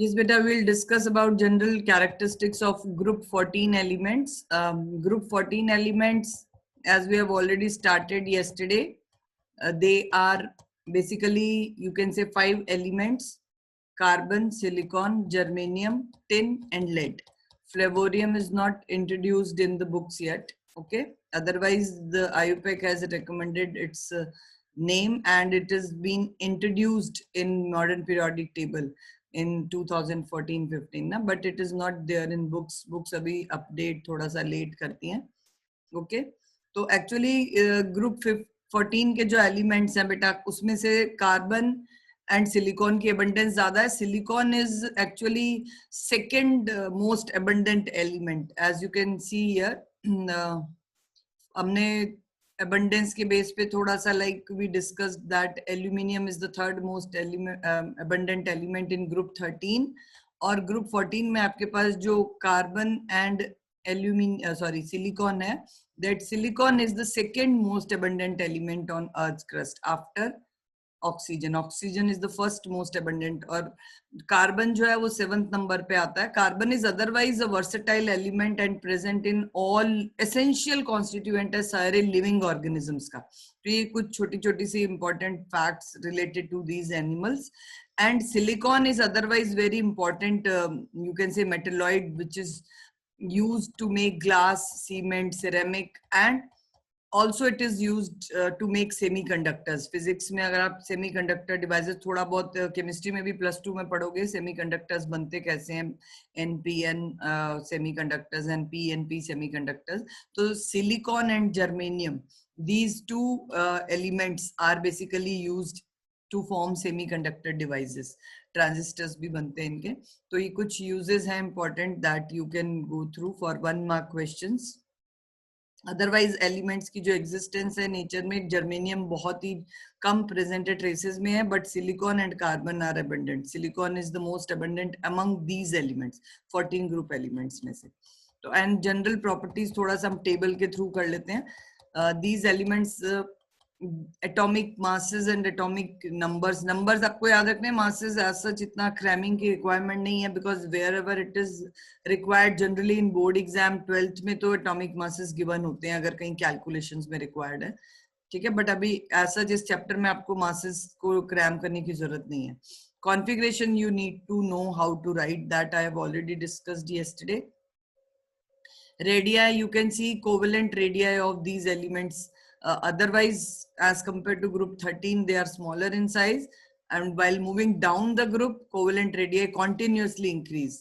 Yes, beta, we'll discuss about general characteristics of group 14 elements. Group 14 elements, as we have already started yesterday, they are basically, you can say 5 elements: carbon, silicon, germanium, tin, and lead. Flavorium is not introduced in the books yet. Okay. Otherwise, the IUPAC has recommended its name, and it has been introduced in modern periodic table in 2014-15 ना, but it is not there in books. Books अभी update थोड़ा सा late करती हैं. Okay. तो actually group 14 के जो elements हैं बेटा, उसमें से carbon and silicon की abundance ज़्यादा है. Silicon is actually second most abundant element, as you can see here. हमने abundance के base पे थोड़ा सा like we discussed that aluminium is the third most abundant element in group 13, और group 14 में आपके पास जो carbon and silicon है, that silicon is the second most abundant element on Earth's crust after oxygen. Oxygen is the first most abundant, और carbon जो है वो 7th number पे आता है. Carbon is otherwise a versatile element and present in all essential constituent है सारे living organisms का. तो ये कुछ छोटी छोटी सी important facts related to these animals. And silicon is otherwise very important, you can say metalloid which is used to make glass, cement, ceramic, and also it is used to make semiconductors. Physics में अगर आप semiconductor devices, थोड़ा बहुत chemistry में भी +2 में पढ़ोगे semiconductors बनते कैसे हैं, NPN semiconductors and PNP semiconductors. तो silicon and germanium, these two elements are basically used to form semiconductor devices. Transistors भी बनते हैं इनके. तो ये कुछ uses हैं important that you can go through for 1 mark questions. Otherwise elements की जो एग्जिस्टेंस है नेचर में, जर्मेनियम बहुत ही कम प्रेजेंटेड ट्रेसेस में है, but silicon and carbon are abundant. Silicon is the most abundant among these elements, 14 group elements में से. तो एंड जनरल प्रॉपर्टीज थोड़ा सा हम टेबल के थ्रू कर लेते हैं. These elements, atomic masses and atomic numbers आपको याद रखने हैं. मासेस एज सच इतना क्रैमिंग की रिक्वायरमेंट नहीं है, because wherever it is required generally in board exam 12th में तो एटॉमिक मासेस गिवन होते हैं अगर कहीं कैलकुलेशंस में रिक्वायर्ड है. ठीक है, बट अभी ऐसा जिस चैप्टर में आपको मासेस को क्रैम करने की जरूरत नहीं है. Configuration you need to know how to write that, I have already discussed yesterday. Radii, you can see covalent radii of these elements. Otherwise, as compared to group 13, they are smaller in size, and while moving down the group, covalent radii continuously increase.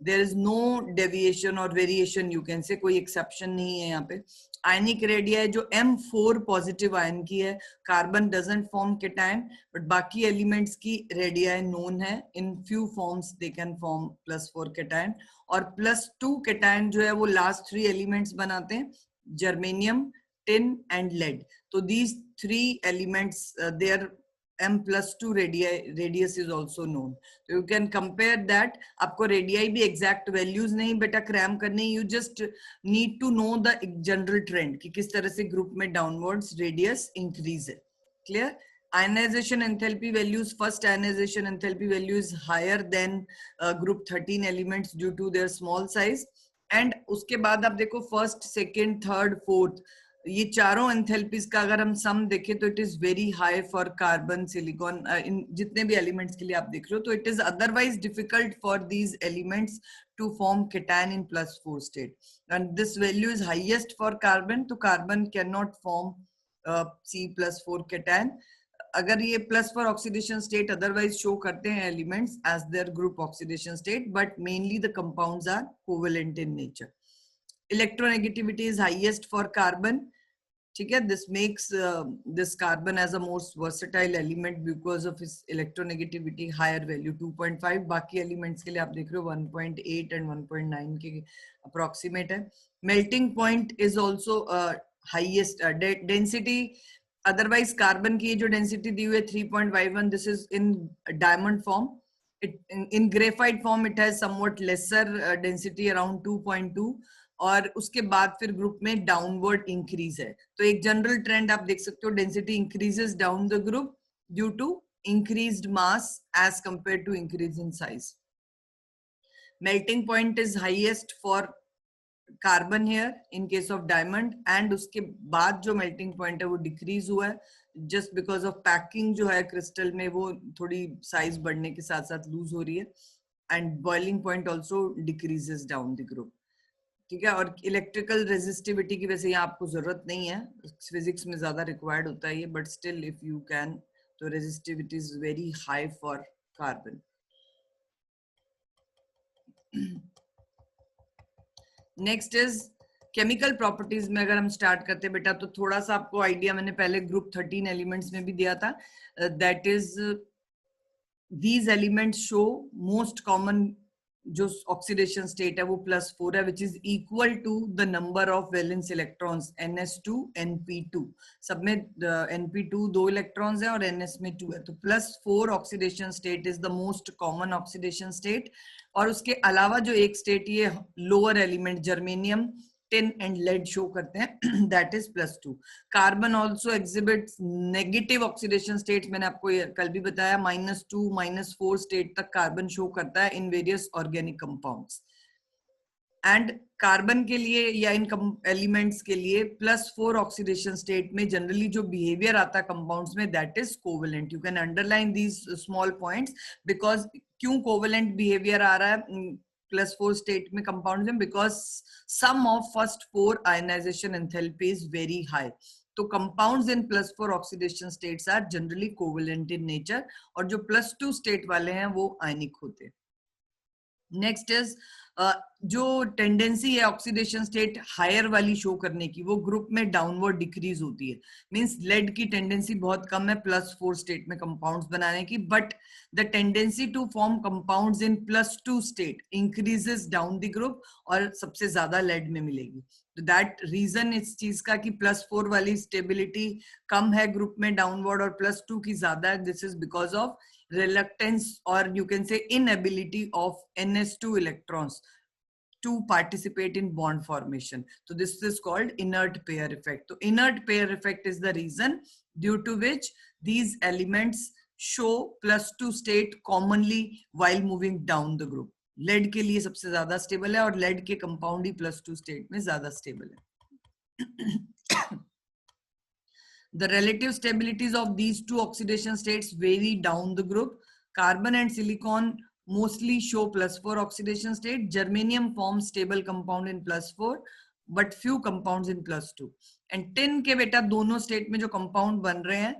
There is no deviation or variation, you can say, कोई exception नहीं है यहाँ पे. Ionic radii जो M4 positive ion की है, carbon doesn't form cation, but बाकी elements की radii known है. In few forms they can form +4 cation, और +2 cation जो है वो last 3 elements बनाते हैं, germanium, tin and lead. So these 3 elements, their M+2 radius is also known. So you can compare that. आपको radii भी exact values नहीं बेटा क्रैम करने, you just need to know the general trend कि किस तरह से group में downwards radius increase है. Clear? Ionization enthalpy values, first ionization enthalpy value is higher than group 13 elements due to their small size. And उसके बाद आप देखो first, second, third, fourth, ये चारों एंथैल्पीज का अगर हम सम देखें तो it is very high for carbon, silicon, इन जितने भी एलिमेंट्स के लिए आप देख रहे हो. तो it is otherwise difficult for these elements to form cation in +4 state, and this value is highest for carbon. तो carbon can not form C+4 cation. अगर ये +4 ऑक्सीडेशन स्टेट अदरवाइज शो करते हैं elements as their group oxidation state, but mainly the compounds are covalent in nature. Electronegativity is highest for carbon. ठीक है, this makes this carbon as a most versatile element because of its electronegativity higher value 2.5. बाकी elements के लिए आप देख रहे हो 1.8 and 1.9 के approximate है. Melting point is also highest. Density, otherwise carbon की जो density दी हुई है 3.51, this is in diamond form. In graphite form it has somewhat lesser density around 2.2, और उसके बाद फिर ग्रुप में डाउनवर्ड इंक्रीज है. तो एक जनरल ट्रेंड आप देख सकते हो, density increases down the group due to increased mass as compare to increase in size. Melting point is highest for carbon here in case of diamond, and उसके बाद जो मेल्टिंग पॉइंट है वो decrease हुआ है जस्ट बिकॉज ऑफ पैकिंग जो है crystal में वो थोड़ी साइज बढ़ने के साथ साथ लूज हो रही है, and boiling point also decreases down the group. ठीक है, और इलेक्ट्रिकल रेजिस्टिविटी की वैसे यहाँ आपको जरूरत नहीं है, फिजिक्स में ज्यादा रिक्वायर्ड होता है ये, but still if you can, तो resistivity is very high for carbon. Next is chemical properties में अगर हम स्टार्ट करते हैं बेटा, तो थोड़ा सा आपको आइडिया मैंने पहले ग्रुप 13 एलिमेंट्स में भी दिया था, that is these elements show most common जो ऑक्सीडेशन स्टेट है वो +4 है, which is equal to the number of valence electrons ns2 np2। सब में np2 2 इलेक्ट्रॉन्स है और ns में 2 है, तो +4 oxidation state is the most common oxidation state. और उसके अलावा जो एक स्टेट ये lower element germanium, tin and lead show करते हैं, that is +2। Carbon also exhibits negative oxidation state, मैंने आपको ये कल भी बताया, -2 -4 स्टेट तक कार्बन शो करता है in various organic compounds. And carbon के लिए या इन एलिमेंट्स के लिए +4 ऑक्सीडेशन स्टेट में जनरली जो बिहेवियर आता है कंपाउंड्स में, that is covalent. You can underline these small points, because क्यों कोवेलेंट बिहेवियर आ रहा है +4 स्टेट में कंपाउंड में, because sum of first 4 ionization enthalpy is very high. तो compounds in +4 oxidation states are generally covalent in nature, और जो +2 state वाले हैं वो आयनिक होते हैं। नेक्स्ट इज जो टेंडेंसी है ऑक्सीडेशन स्टेट हायर वाली शो करने की, वो ग्रुप में डाउनवर्ड डिक्रीज होती है। मींस लेड की टेंडेंसी बहुत कम है +4 स्टेट में कंपाउंड्स बनाने की, but the tendency to form compounds in +2 state increases down the group, और सबसे ज्यादा लेड में मिलेगी। तो दैट रीजन इस चीज का कि +4 वाली स्टेबिलिटी कम है ग्रुप में डाउनवर्ड और +2 की ज्यादा है, this is because of reluctance or you can say inability of ns2 electrons to participate in bond formation. So this is called inert pair effect. So inert pair effect is the reason due to which these elements show +2 state commonly while moving down the group. lead के लिए सबसे ज्यादा stable है और lead के compound ही +2 state में ज्यादा stable है। The relative stabilities of these two oxidation states vary down the group. Carbon and silicon mostly show +4 oxidation state. Germanium forms stable compound in +4, but few compounds in +2. And tin के बेटा दोनों state में जो compound बन रहे हैं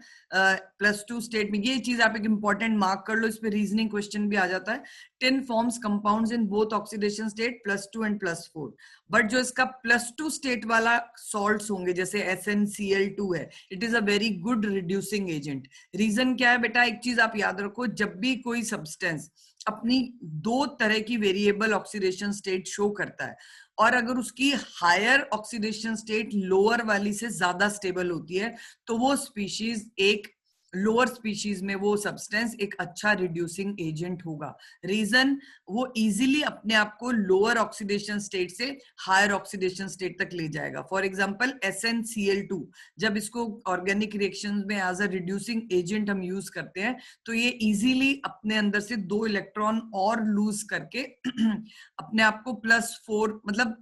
+2 state में, ये चीज आप एक इंपॉर्टेंट मार्क कर लो, इस पे रीजनिंग क्वेश्चन भी आ जाता है। Tin forms compounds in both oxidation state +2 and +4, but जो इसका +2 स्टेट वाला सॉल्ट्स होंगे जैसे SnCl2 है, it is a very good reducing agent. Reason क्या है बेटा, एक चीज आप याद रखो, जब भी कोई सब्सटेंस अपनी 2 तरह की वेरिएबल ऑक्सीडेशन स्टेट शो करता है, और अगर उसकी हायर ऑक्सीडेशन स्टेट लोअर वाली से ज्यादा स्टेबल होती है, तो वो स्पीशीज एक लोअर स्पीशीज में वो सब्सटेंस एक अच्छा रिड्यूसिंग एजेंट होगा। रीजन, वो इजीली अपने आप को लोअर ऑक्सीडेशन स्टेट से हायर ऑक्सीडेशन स्टेट तक ले जाएगा। फॉर एग्जांपल SnCl2, जब इसको ऑर्गेनिक रिएक्शंस में एज अ रिड्यूसिंग एजेंट हम यूज करते हैं, तो ये इजीली अपने अंदर से 2 इलेक्ट्रॉन और लूज करके अपने आप को +4, मतलब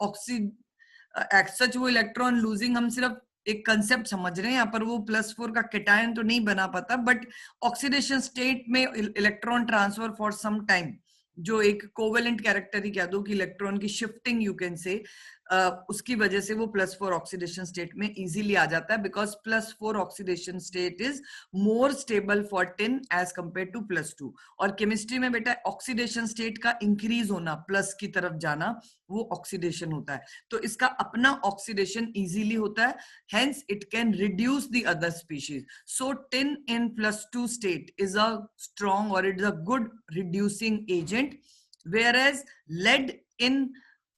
सच वो इलेक्ट्रॉन लूजिंग हम सिर्फ एक कंसेप्ट समझ रहे हैं यहाँ पर, वो +4 का केटायन तो नहीं बना पाता, बट ऑक्सीडेशन स्टेट में electron transfer for some time, जो एक कोवेलेंट कैरेक्टर ही कह दो कि इलेक्ट्रॉन की शिफ्टिंग यू कैन से, उसकी वजह से वो +4 ऑक्सीडेशन स्टेट में इजीली आ जाता है, because +4 oxidation state is more stable for tin as compare to +2। और केमिस्ट्री में बेटा ऑक्सीडेशन स्टेट का इंक्रीज होना, प्लस की तरफ जाना, वो ऑक्सीडेशन होता है, तो इसका अपना ऑक्सीडेशन इजीली होता है, hence it can reduce the other species. So tin in +2 state is a strong, or it is a good reducing agent, whereas lead in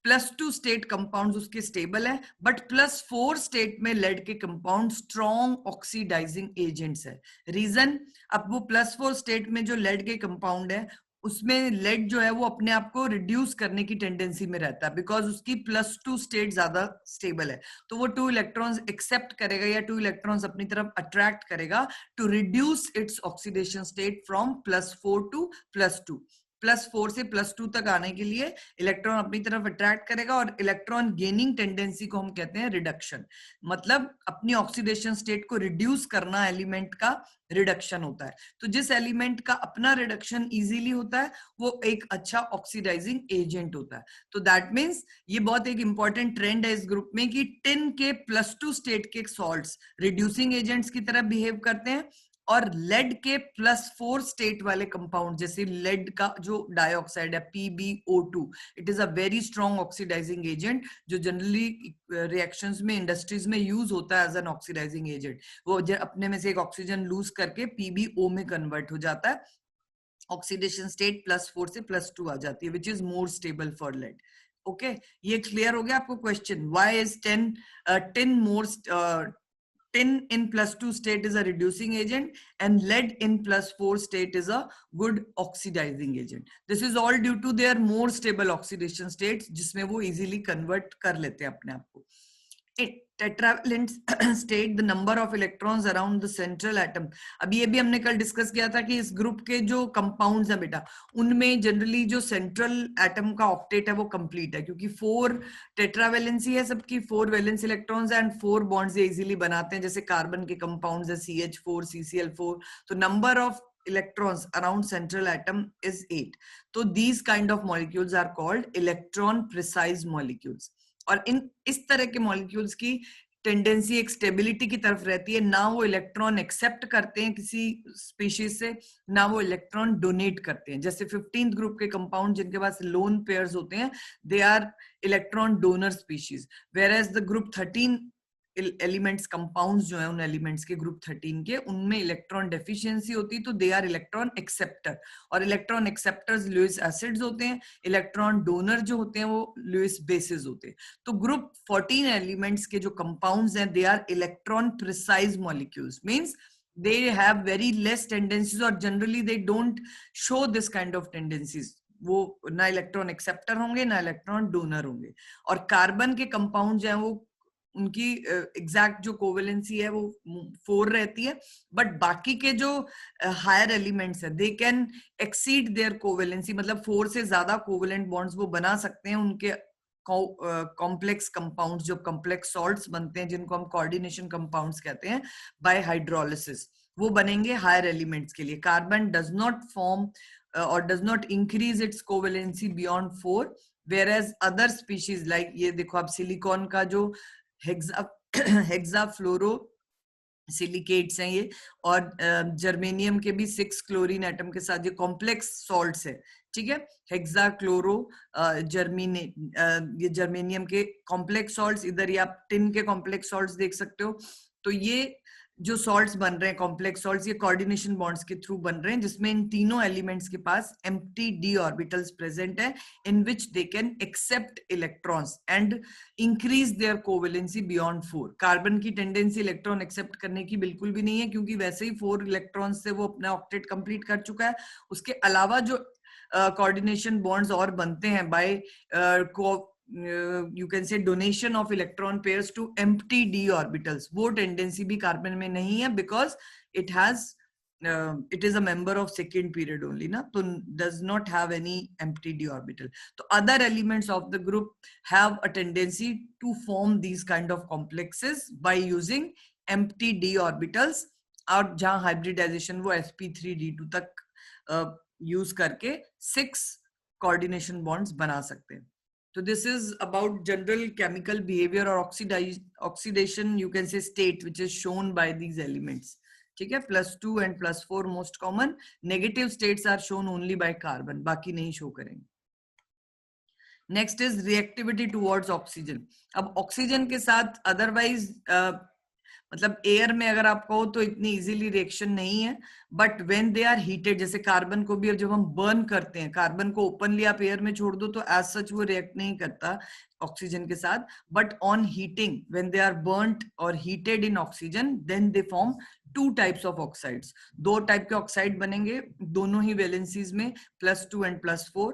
+2 state compounds उसके स्टेबल है, बट +4 स्टेट में lead के compound strong oxidising agents है। Reason, अब वो +4 state में जो lead के कंपाउंड है, उसमें लेड जो है वो अपने आप को रिड्यूस करने की टेंडेंसी में रहता है, बिकॉज उसकी +2 स्टेट ज्यादा स्टेबल है, तो वो 2 इलेक्ट्रॉन्स एक्सेप्ट करेगा या 2 इलेक्ट्रॉन्स अपनी तरफ अट्रैक्ट करेगा to reduce its oxidation state from +4 to +2। +4 से +2 तक आने के लिए इलेक्ट्रॉन अपनी तरफ अट्रैक्ट करेगा, और इलेक्ट्रॉन गेनिंग टेंडेंसी को हम कहते हैं रिडक्शन। मतलब अपनी ऑक्सीडेशन स्टेट को रिड्यूस करना एलिमेंट का रिडक्शन होता है। तो जिस एलिमेंट का अपना रिडक्शन इजीली होता है वो एक अच्छा ऑक्सीडाइजिंग एजेंट होता है। तो दैट मीन्स ये बहुत एक इंपॉर्टेंट ट्रेंड है इस ग्रुप में कि टिन के +2 स्टेट के सॉल्ट्स रिड्यूसिंग एजेंट्स की तरह बिहेव करते हैं, और लेड के +4 स्टेट वाले कंपाउंड जैसे लेड का जो डाइऑक्साइड है PbO2, it is a very strong oxidising agent जो जनरली रिएक्शंस में इंडस्ट्रीज में यूज होता है एज एन ऑक्सीडाइजिंग एजेंट। वो अपने में से एक ऑक्सीजन लूज करके PbO में कन्वर्ट हो जाता है, ऑक्सीडेशन स्टेट +4 से +2 आ जाती है, which is more stable for lead. Okay, ये क्लियर हो गया आपको question? Why is tin more tin in +2 state is a reducing agent and lead in +4 state is a good oxidizing agent. This is all due to their more stable oxidation states जिसमें वो easily convert कर लेते हैं अपने आप को। Tetravalent state the number of electrons around the central atom। अभी ये भी हमने कल डिस्कस किया था कि इस ग्रुप के जो कंपाउंड्स हैं बेटा, उनमें जनरली जो सेंट्रल एटम का ऑक्टेट है वो कंप्लीट है, क्योंकि 4 टेट्रावेलेंसी है सबकी, 4 वैलेंस इलेक्ट्रॉन्स एंड 4 बॉन्ड्स ये इजीली बनाते हैं, जैसे कार्बन के कंपाउंड्स है CH4 CCl4। तो number of electrons around central atom is 8. So these kind of molecules are called electron precise molecules। और इस तरह के मॉलिक्यूल्स की टेंडेंसी एक स्टेबिलिटी की तरफ रहती है, ना वो इलेक्ट्रॉन एक्सेप्ट करते हैं किसी स्पीशीज से, ना वो इलेक्ट्रॉन डोनेट करते हैं। जैसे 15th ग्रुप के कंपाउंड जिनके पास लोन पेयर्स होते हैं, they are electron donor species, whereas the group 13 elements compounds जो है उन एलिमेंट्स के ग्रुप 13 के, उनमें इलेक्ट्रॉन डेफिशिएंसी होती है, तो दे आर इलेक्ट्रॉन एक्सेप्टर। और इलेक्ट्रॉन एक्सेप्टर्स लुईस एसिड्स होते हैं, इलेक्ट्रॉन डोनर जो होते हैं वो लुईस बेसेस होते हैं। तो ग्रुप 14 एलिमेंट्स के जो कंपाउंड्स हैं, they are electron precise molecules, means they have very less tendencies or generally they don't show this kind of tendencies। वो ना इलेक्ट्रॉन एक्सेप्टर होंगे ना इलेक्ट्रॉन डोनर होंगे। और कार्बन के कंपाउंड जो है वो उनकी एग्जैक्ट जो कोवेलेंसी है वो 4 रहती है, बट बाकी के जो हायर एलिमेंट्स है they can exceed their covalency, मतलब 4 से ज्यादा कोवेलेंट बॉन्ड्स वो बना सकते हैं। उनके कॉम्प्लेक्स कंपाउंड्स जो कॉम्प्लेक्स सॉल्ट्स बनते हैं जिनको हम कोऑर्डिनेशन कंपाउंड्स कहते हैं बाय हाइड्रोलिसिस, वो बनेंगे हायर एलिमेंट्स के लिए। कार्बन डज नॉट फॉर्म और does not increase its covalency beyond 4, whereas other species like ये देखो आप सिलिकॉन का जो हेक्साफ्लोरो सिलिकेट्स हैं ये, और जर्मेनियम के भी 6 क्लोरीन एटम के साथ ये कॉम्प्लेक्स सॉल्ट्स है, ठीक है। हेक्साक्लोरो ये जर्मेनियम के कॉम्प्लेक्स सॉल्ट्स, इधर ये आप टिन के कॉम्प्लेक्स सॉल्ट्स देख सकते हो। तो ये जो सॉल्ट्स बन रहे हैं कॉम्प्लेक्स सॉल्ट्स, ये कोऑर्डिनेशन बॉन्ड्स के थ्रू बन रहे हैं, जिसमें इन तीनों एलिमेंट्स के पास एम्प्टी d ऑर्बिटल्स प्रेजेंट है, in which they can accept electrons and increase their covalency beyond 4। Carbon की टेंडेंसी इलेक्ट्रॉन एक्सेप्ट करने की बिल्कुल भी नहीं है, क्योंकि वैसे ही 4 इलेक्ट्रॉन से वो अपना ऑक्टेट कंप्लीट कर चुका है। उसके अलावा जो कोऑर्डिनेशन बॉन्ड्स और बनते हैं bye you can say donation of electron pairs to empty d orbitals, वो टेंडेंसी भी कार्बन में नहीं है, because it is a member of second period only ना, तो does not have any empty d orbital। तो other elements of the group have a tendency to form these kind of complexes by using empty d orbitals, और जहां hybridisation वो sp3d2 तक use करके 6 coordination bonds बना सकते हैं। तो this is about general chemical behaviour और oxidation you can say state which is shown by these elements, ठीक है। +2 and +4 most common, negative states are shown only by carbon, बाकी नहीं शो करेंगे। Next is reactivity towards oxygen. अब oxygen के साथ otherwise मतलब एयर में अगर आप कहो तो इतनी इजीली रिएक्शन नहीं है, but when they are heated, जैसे कार्बन को भी जब हम बर्न करते हैं, कार्बन को ओपनली आप एयर में छोड़ दो तो एज सच वो रिएक्ट नहीं करता ऑक्सीजन के साथ, but on heating when they are burned और heated in oxygen, then they form 2 types of oxides. 2 type के ऑक्साइड बनेंगे दोनों ही वैलेंसीज में, +2 एंड +4।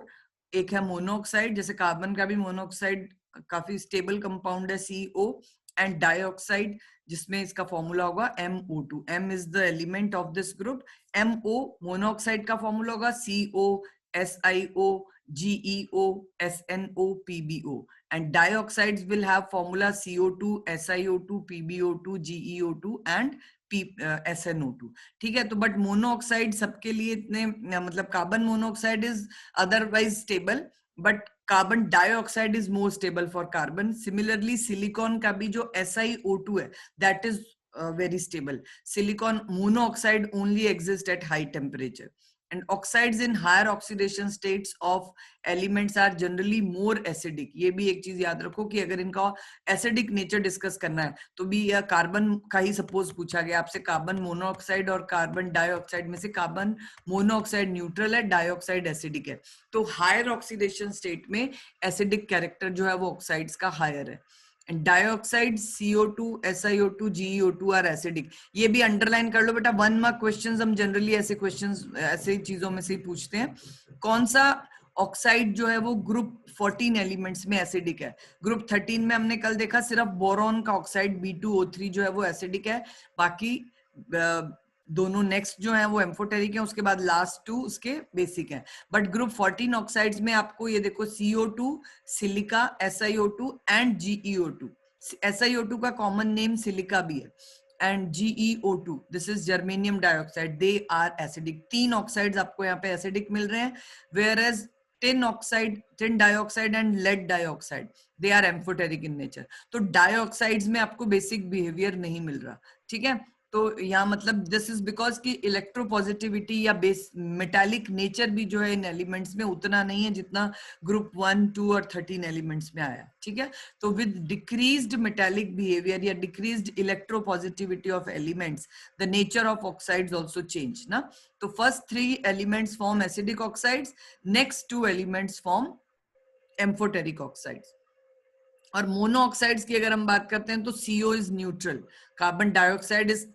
एक है मोनोऑक्साइड, जैसे कार्बन का भी मोनोऑक्साइड काफी स्टेबल कंपाउंड है CO, एंड डाइऑक्साइड जिसमें इसका फॉर्मूला होगा MO2। M is the element of this group. MO monoxide का फॉर्मूला होगा, CO SiO, GeO, SnO, PbO. And dioxides will have formula CO2, SiO2, PbO2, GeO2 and SnO2. ठीक है, तो but monoxide सबके लिए इतने मतलब carbon monoxide is otherwise stable, but carbon dioxide is more stable for carbon. Similarly silicon का भी जो SiO2 है that is very stable. Silicon monoxide only exists at high temperature. And oxides in higher oxidation states of elements are generally more acidic. ये भी एक चीज याद रखो कि अगर इनका एसिडिक नेचर डिस्कस करना है तो भी यह कार्बन का ही सपोज पूछा गया आपसे, कार्बन मोनोऑक्साइड और कार्बन डाइऑक्साइड में से कार्बन मोनोऑक्साइड न्यूट्रल है, डाइऑक्साइड एसिडिक है. तो हायर ऑक्सीडेशन स्टेट में एसिडिक कैरेक्टर जो है वो ऑक्साइड्स का हायर है. And dioxide, CO2, SiO2, GeO2 are acidic. ये भी अंडरलाइन कर लो बेटा. 1 मार्क क्वेश्चंस हम जनरली ऐसे क्वेश्चंस ऐसे चीजों में से ही पूछते हैं. कौन सा ऑक्साइड जो है वो ग्रुप 14 एलिमेंट्स में एसिडिक है? ग्रुप 13 में हमने कल देखा सिर्फ बोरॉन का ऑक्साइड B2O3 जो है वो एसिडिक है, बाकी दोनों नेक्स्ट जो है वो एम्फोटेरिक है, उसके बाद लास्ट 2 उसके बेसिक हैं. बट ग्रुप 14 ऑक्साइड्स में आपको ये देखो CO2, silica, SiO2 and GeO2. SiO2 का कॉमन नेम सिलिका भी है. And GeO2 this is germanium dioxide, they are acidic. 3 oxides आपको यहाँ पे एसिडिक मिल रहे हैं, whereas tin dioxide and lead dioxide they are amphoteric in nature. तो डाइऑक्साइड्स में आपको बेसिक बिहेवियर नहीं मिल रहा. ठीक है, तो यहाँ मतलब दिस इज बिकॉज की इलेक्ट्रोपॉजिटिविटी या बेस मेटालिक नेचर भी जो है इन एलिमेंट्स में उतना नहीं है जितना ग्रुप 1, 2 और 13 एलिमेंट्स में आया. ठीक है, तो विद डिक्रीज्ड मेटालिक बिहेवियर या decreased electropositivity of elements the nature of oxides also change ना. तो first 3 elements form acidic oxides, next 2 elements form amphoteric oxides. और मोनो ऑक्साइड्स की अगर हम बात करते हैं तो CO is neutral, carbon dioxide is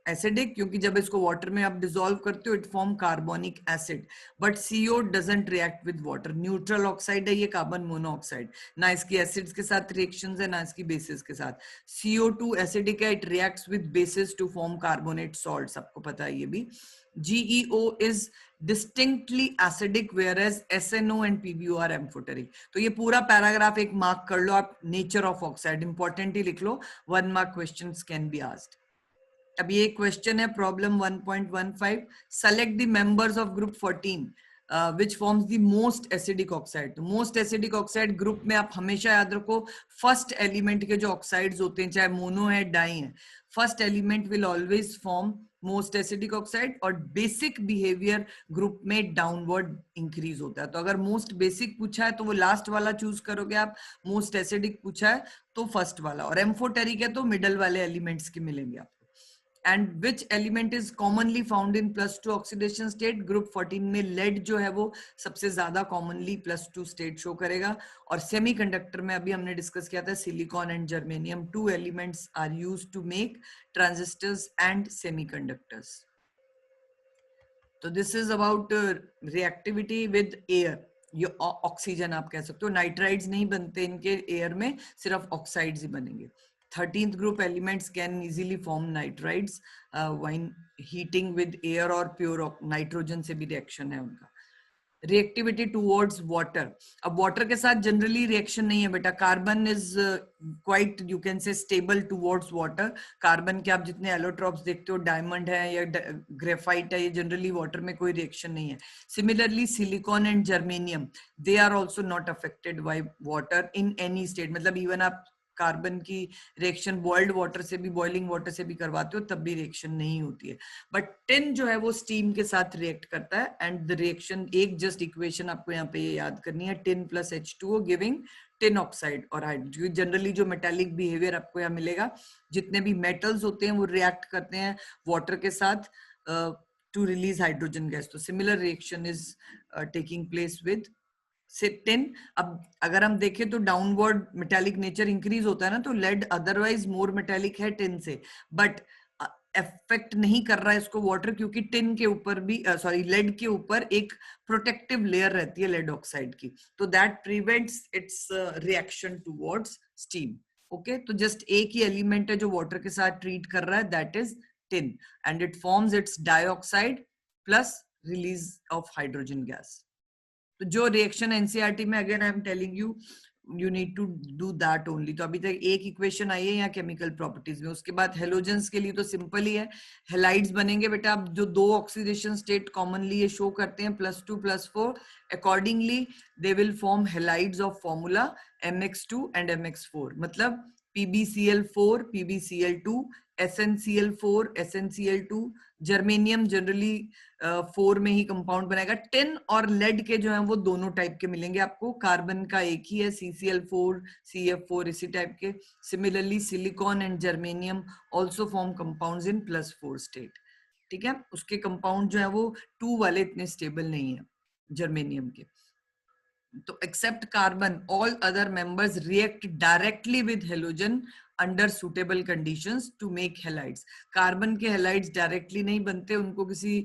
acidic क्योंकि जब इसको वाटर में आप डिसॉल्व करते हो it form carbonic acid, but CO doesn't react with water. Neutral oxide है ये कार्बन मोनोऑक्साइड, ना इसकी एसिड्स के साथ रिएक्शंस है ना इसकी बेसिस के साथ. CO2 एसिडिक है, it reacts with bases to form carbonate salts, आपको पता है ये भी. GeO is distinctly acidic whereas SnO and PbO are amphoteric. तो ये पूरा पैराग्राफ एक मार्क कर लो आप, नेचर ऑफ ऑक्साइड इंपॉर्टेंट ही लिख लो. 1 mark questions can be asked. अब ये क्वेश्चन है problem 1.15. Select the members of group 14 which forms the most acidic oxide. तो मोस्ट एसिडिक ऑक्साइड ग्रुप में आप हमेशा याद रखो फर्स्ट एलिमेंट के जो ऑक्साइड्स होते हैं चाहे मोनो है डाई है, first element will always form most acidic oxide और बेसिक बिहेवियर ग्रुप में डाउनवर्ड इंक्रीज होता है. तो अगर मोस्ट बेसिक पूछा है तो वो लास्ट वाला चूज करोगे आप, मोस्ट एसिडिक पूछा है तो फर्स्ट वाला, और एम्फोटेरिक है तो मिडल वाले एलिमेंट्स के मिलेंगे आपको. And which element is commonly found in +2 oxidation state? Group 14 में lead जो है वो सबसे ज्यादा commonly +2 state शो करेगा. और सेमीकंडक्टर में अभी हमने डिस्कस किया था silicon and germanium, 2 elements are used to make transistors and semiconductors. तो this is about reactivity with air. ये ऑक्सीजन आप कह सकते हो, नाइट्राइड्स नहीं बनते इनके एयर में, सिर्फ ऑक्साइड्स ही बनेंगे. 13th group elements can easily form nitrides when heating with air or pure nitrogen से भी रिएक्शन है उनका. Reactivity towards water. अब वाटर के साथ जनरली रिएक्शन नहीं है बेटा. Carbon is quite you can से स्टेबल टुवर्ड्स वाटर. कार्बन के आप जितने एलोट्रॉप्स देखते हो, डायमंड है या ग्रेफाइट है, ये जनरली वाटर में कोई रिएक्शन नहीं है. Similarly silicon and germanium they are also not affected by water in any state. मतलब इवन आप कार्बन की रिएक्शन बॉइल्ड वाटर से भी, बॉइलिंग वाटर से भी करवाते हो तब भी रिएक्शन नहीं होती है. बट टिन जो है वो स्टीम के साथ रिएक्ट करता है एंड द रिएक्शन, एक जस्ट इक्वेशन आपको यहाँ पे ये याद करनी है, tin plus H2O giving tin oxide और हाइड्रोजन. जनरली जो मेटालिक बिहेवियर आपको यहाँ मिलेगा, जितने भी मेटल्स होते हैं वो रिएक्ट करते हैं वाटर के साथ टू रिलीज हाइड्रोजन गैस. तो similar reaction is taking place with से टिन. अब अगर हम देखें तो डाउनवर्ड मेटालिक नेचर इंक्रीज होता है ना, तो लेड अदरवाइज मोर मेटालिक है टिन से, बट इफेक्ट नहीं कर रहा है इसको वाटर, क्योंकि टिन के ऊपर भी लेड के ऊपर एक प्रोटेक्टिव लेयर रहती है लेड ऑक्साइड की, तो that prevents it's reaction towards steam. Okay, तो जस्ट एक ही एलिमेंट है जो वाटर के साथ ट्रीट कर रहा है, that is tin, and it forms its dioxide plus release of hydrogen gas. तो जो रिएक्शन एनसीईआरटी में again I am telling you you need to do that only. तो अभी तक एक इक्वेशन आई है यहाँ केमिकल प्रॉपर्टीज में। उसके बाद हेलोजेंस के लिए तो सिंपल ही है, हेलाइड्स बनेंगे बेटा। आप जो दो ऑक्सीडेशन स्टेट कॉमनली ये शो करते हैं +2 +4, accordingly they will form halides of formula MX2 and MX4। मतलब PbCl4 PbCl2, SnCl4 SnCl2। Germanium generally 4 में ही कंपाउंड बनाएगा। टिन और लेड के जो है वो दोनों टाइप के मिलेंगे आपको, कार्बन का एक ही है CCl4 CF4 इसी टाइप के। Similarly silicon and germanium also form compounds in +4 state. ठीक है, उसके कंपाउंड जो है वो 2 वाले इतने स्टेबल नहीं है जर्मेनियम के। तो except carbon all other members react directly with halogen under suitable conditions to make halides. Carbon के हेलाइड्स डायरेक्टली नहीं बनते, उनको किसी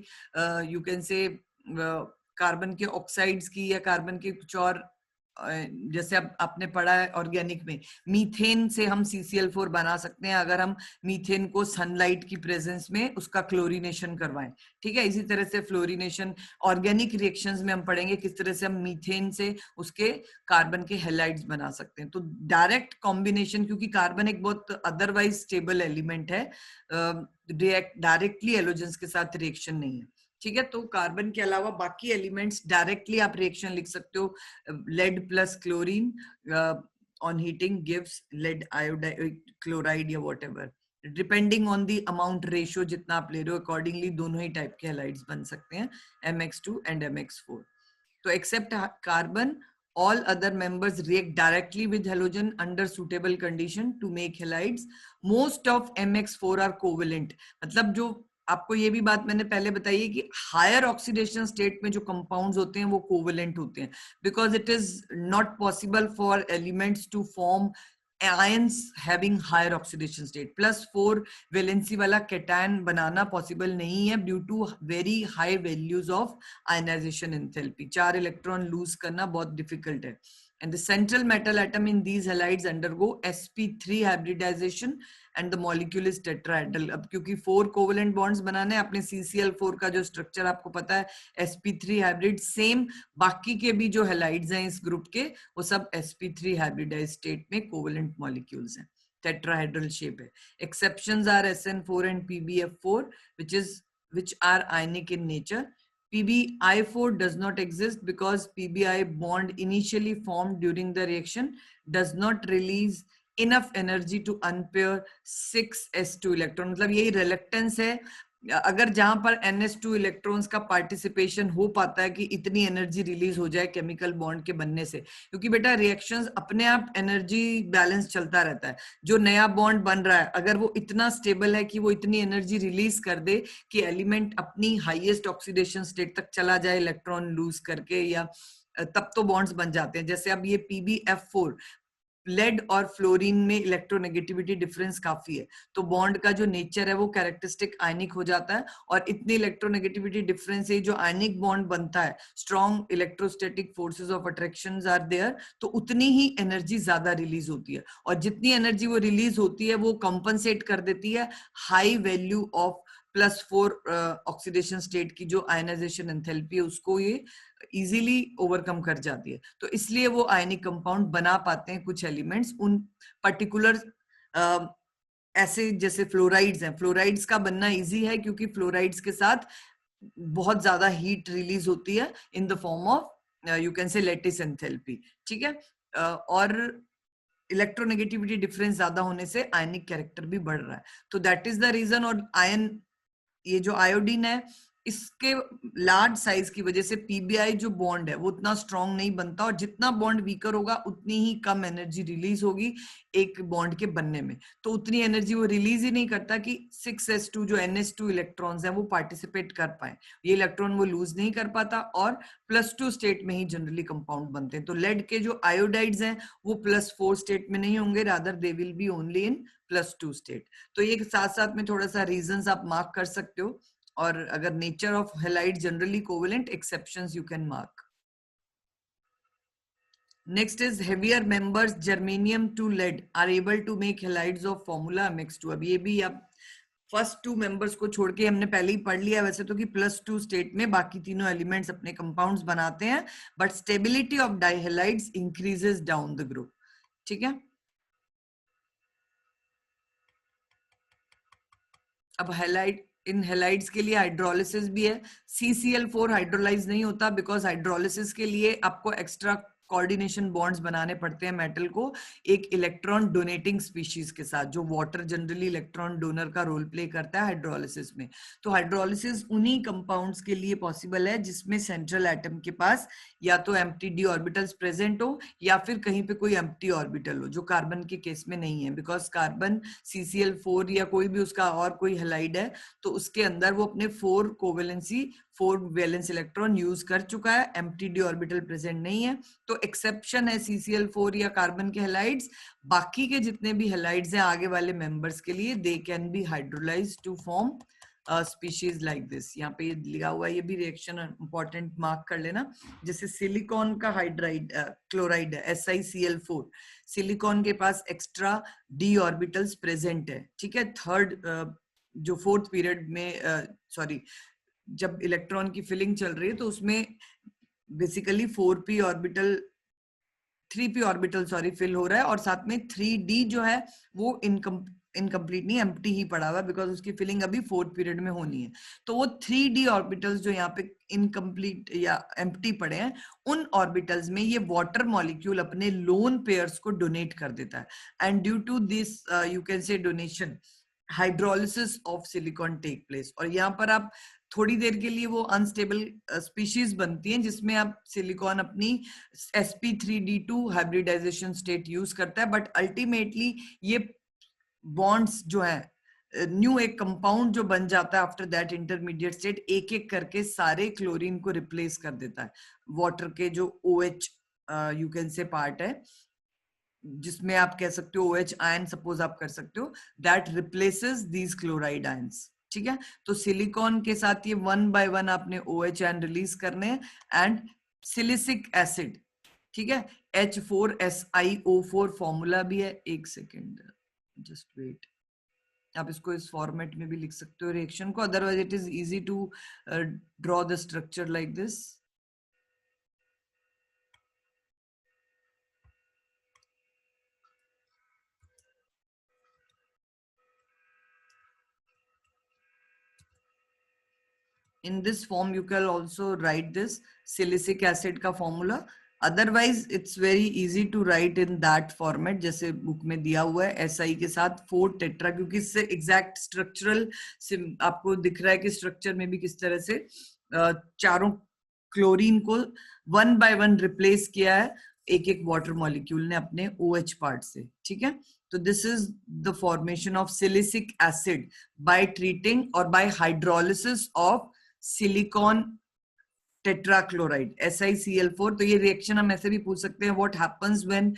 यू कैन से कार्बन के ऑक्साइड्स की या कार्बन के कुछ और जैसे अब आपने पढ़ा है ऑर्गेनिक में, मीथेन से हम CCl4 बना सकते हैं अगर हम मीथेन को सनलाइट की प्रेजेंस में उसका क्लोरीनेशन करवाएं। ठीक है, इसी तरह से फ्लोरीनेशन ऑर्गेनिक रिएक्शंस में हम पढ़ेंगे किस तरह से हम मीथेन से उसके कार्बन के हेलाइड्स बना सकते हैं। तो डायरेक्ट कॉम्बिनेशन, क्योंकि कार्बन एक बहुत अदरवाइज स्टेबल एलिमेंट है, डायरेक्टली हेलोजेंस के साथ रिएक्शन नहीं है। ठीक है, तो कार्बन के अलावा बाकी एलिमेंट्स डायरेक्टली आप रिएक्शन लिख सकते हो। Lead plus chlorine on heating gives lead iodide chloride या whatever, depending on the amount ratio जितना आप ले रहे हो, अकॉर्डिंगली दोनों ही टाइप के हेलाइड्स बन सकते हैं MX2 एंड MX4। तो except carbon all other members react directly with halogen under suitable condition to make halides. Most of MX4 are covalent। मतलब जो आपको ये भी बात मैंने पहले बताई है कि हायर ऑक्सीडेशन स्टेट में जो कंपाउंड्स होते हैं वो कोवेलेंट होते हैं, because it is not possible for elements to form ions having higher oxidation state। +4 valency वाला कैटायन बनाना पॉसिबल नहीं है due to very high values of ionisation enthalpy. 4 electron lose करना बहुत डिफिकल्ट है। And the central metal atom in these halides undergo sp3 hybridization and the molecule is tetrahedral। अब क्योंकि 4 covalent bonds बनाने, अपने CCl4 का जो स्ट्रक्चर आपको पता है sp3 हाइब्रिड, सेम बाकी के भी जो हेलाइड्स हैं इस ग्रुप के वो सब sp3 हाइब्रिडाइज स्टेट में कोवेलेंट मॉलिक्यूल्स हैं, टेट्राहेड्रल शेप है। Exceptions are SN4 and PbF4 which are ionic in nature। PbI4 does not exist because PbI bond initially formed during the reaction does not release enough energy to unpair 6s2 electron। मतलब यही reluctance है, अगर जहां पर NS2 electrons का participation हो पाता है कि इतनी एनर्जी रिलीज हो जाए केमिकल बॉन्ड के बनने से, क्योंकि बेटा रिएक्शंस अपने आप एनर्जी बैलेंस चलता रहता है। जो नया बॉन्ड बन रहा है अगर वो इतना स्टेबल है कि वो इतनी एनर्जी रिलीज कर दे कि एलिमेंट अपनी हाईएस्ट ऑक्सीडेशन स्टेट तक चला जाए इलेक्ट्रॉन लूज करके, या तब तो बॉन्ड्स बन जाते हैं। जैसे अब ये PbF4, लेड और फ्लोरीन में इलेक्ट्रोनेगेटिविटी डिफरेंस काफी है, तो बॉन्ड का जो नेचर है वो कैरेक्टरिस्टिक आयनिक हो जाता है, और इतनी इलेक्ट्रोनेगेटिविटी डिफरेंस से जो आयनिक बॉन्ड बनता है, strong electrostatic forces of attractions are there, तो उतनी ही एनर्जी ज्यादा रिलीज होती है, और जितनी एनर्जी वो रिलीज होती है वो कंपनसेट कर देती है high value of +4 oxidation state की जो आयनाइजेशन एंथैल्पी है, उसको ये इजीली ओवरकम कर जाती है। तो इसलिए वो आयनिक कंपाउंड बना पाते हैं कुछ एलिमेंट्स उन पर्टिकुलर ऐसे, जैसे फ्लोराइड्स हैं। फ्लोराइड्स का बनना इजी है क्योंकि फ्लोराइड्स के साथ बहुत ज्यादा हीट रिलीज होती है in the form of you can से लैटिस एंथैल्पी। ठीक है, और इलेक्ट्रोनेगेटिविटी डिफरेंस ज्यादा होने से आयनिक कैरेक्टर भी बढ़ रहा है, तो दैट इज द रीजन। और आयन, ये जो आयोडीन है, इसके लार्ज साइज की वजह से PbI जो बॉन्ड है वो उतना स्ट्रॉन्ग नहीं बनता, और जितना बॉन्ड वीकर होगा उतनी ही कम एनर्जी रिलीज होगी एक बॉन्ड के बनने में, तो उतनी एनर्जी वो रिलीज ही नहीं करता कि 6s2 जो NS2 इलेक्ट्रॉन्स हैं वो पार्टिसिपेट कर पाए। ये इलेक्ट्रॉन वो लूज नहीं कर पाता, और +2 स्टेट में ही जनरली कंपाउंड बनते हैं। तो लेड के जो आयोडाइड्स हैं वो +4 स्टेट में नहीं होंगे, rather they will be only in +2 state. तो ये साथ साथ में थोड़ा सा रीजंस आप मार्क कर सकते हो, और अगर nature of halide generally covalent, exceptions you can mark. Next is heavier members germanium to lead are able to make halides of formula MX2। अब ये भी आप फर्स्ट 2 मेंबर्स को छोड़ के हमने पहले ही पढ़ लिया वैसे तो कि +2 स्टेट में बाकी तीनों एलिमेंट्स अपने कंपाउंड्स बनाते हैं, but stability of dihalides increases down the group. ठीक है, अब हैलाइड, इन हैलाइड्स के लिए हाइड्रोलिसिस भी है। CCl4 हाइड्रोलाइज नहीं होता बिकॉज हाइड्रोलिसिस के लिए आपको एक्स्ट्रा कोऑर्डिनेशन बॉन्ड्स बनाने पड़ते हैं मेटल को एक इलेक्ट्रॉन डोनेटिंग स्पीशीज के साथ, जो वाटर जनरली इलेक्ट्रॉन डोनर का रोल प्ले करता है हाइड्रोलिसिस में। तो हाइड्रोलिसिस उन्हीं कंपाउंड्स के लिए पॉसिबल है जिसमें सेंट्रल एटम के पास या तो एम्प्टी डी ऑर्बिटल्स प्रेजेंट हो या फिर कहीं पे कोई एम्प्टी ऑर्बिटल हो, जो कार्बन के केस में नहीं है, बिकॉज कार्बन CCl4 या कोई भी उसका और कोई हैलाइड है तो उसके अंदर वो अपने 4 वैलेंस इलेक्ट्रॉन यूज कर चुका है, एम्प्टी डी ऑर्बिटल प्रेजेंट नहीं है। तो एक्सेप्शन है CCl4 या कार्बन के हैलाइड्स। बाकी के जितने भी हैलाइड्स हैं आगे वाले मेंबर्स के लिए, they can be hydrolysed to form species like this. यहाँ पे ये लिखा हुआ है, ये भी रिएक्शन इंपॉर्टेंट मार्क कर लेना। जैसे सिलिकॉन का हाइड्राइड क्लोराइड है SiCl4, सिलिकॉन के पास एक्स्ट्रा डी ऑर्बिटल्स प्रेजेंट है। ठीक है, थर्ड जो 4th पीरियड में सॉरी जब इलेक्ट्रॉन की फिलिंग चल रही है तो उसमें बेसिकली 3p ऑर्बिटल फिल हो रहा है और साथ में 3d जो है वो इनकम्प्लीट नहीं, एम्प्टी ही पड़ा हुआ बिकॉज उसकी फिलिंग अभी 4th पीरियड में होनी है। तो वो 3d ऑर्बिटल्स जो यहाँ पे इनकम्प्लीट या एम्प्टी पड़े हैं, उन ऑर्बिटल्स में ये वाटर मॉलिक्यूल अपने लोन पेयर्स को डोनेट कर देता है। And due to this you can say donation, hydrolysis of silicon take place. और यहाँ पर आप थोड़ी देर के लिए वो अनस्टेबल स्पीशीज बनती हैं जिसमें आप सिलिकॉन अपनी sp3d2 हाइब्रिडाइजेशन स्टेट यूज करता है, बट अल्टीमेटली ये बॉन्ड्स जो है न्यू एक कंपाउंड जो बन जाता है आफ्टर दैट इंटरमीडिएट स्टेट, एक एक करके सारे क्लोरीन को रिप्लेस कर देता है। वाटर के जो OH यू कैन से पार्ट है, जिसमें आप कह सकते हो OH आयन सपोज आप कर सकते हो, that replaces these chloride ions. ठीक है, तो सिलिकॉन के साथ ये 1 by 1 आपने OH आयन रिलीज करने हैं एंड सिलिसिक एसिड। ठीक है, H4SiO4 फॉर्मूला भी है। एक सेकेंड जस्ट वेट, आप इसको इस फॉर्मेट में भी लिख सकते हो रिएक्शन को, otherwise it is easy to draw the structure like this. In this form you can also write this silicic acid का formula, otherwise it's very easy to write in that format जैसे book में दिया हुआ है SI के साथ 4 tetra, क्योंकि इससे एग्जैक्ट स्ट्रक्चरल आपको दिख रहा है कि स्ट्रक्चर में भी किस तरह से चारों क्लोरीन को 1 by 1 रिप्लेस किया है एक एक वाटर मॉलिक्यूल ने अपने OH पार्ट से। ठीक है, तो this is the formation of silicic acid by treating और by hydrolysis of silicon tetrachloride SiCl4। तो ये रिएक्शन हम ऐसे भी पूछ सकते हैं, what happens when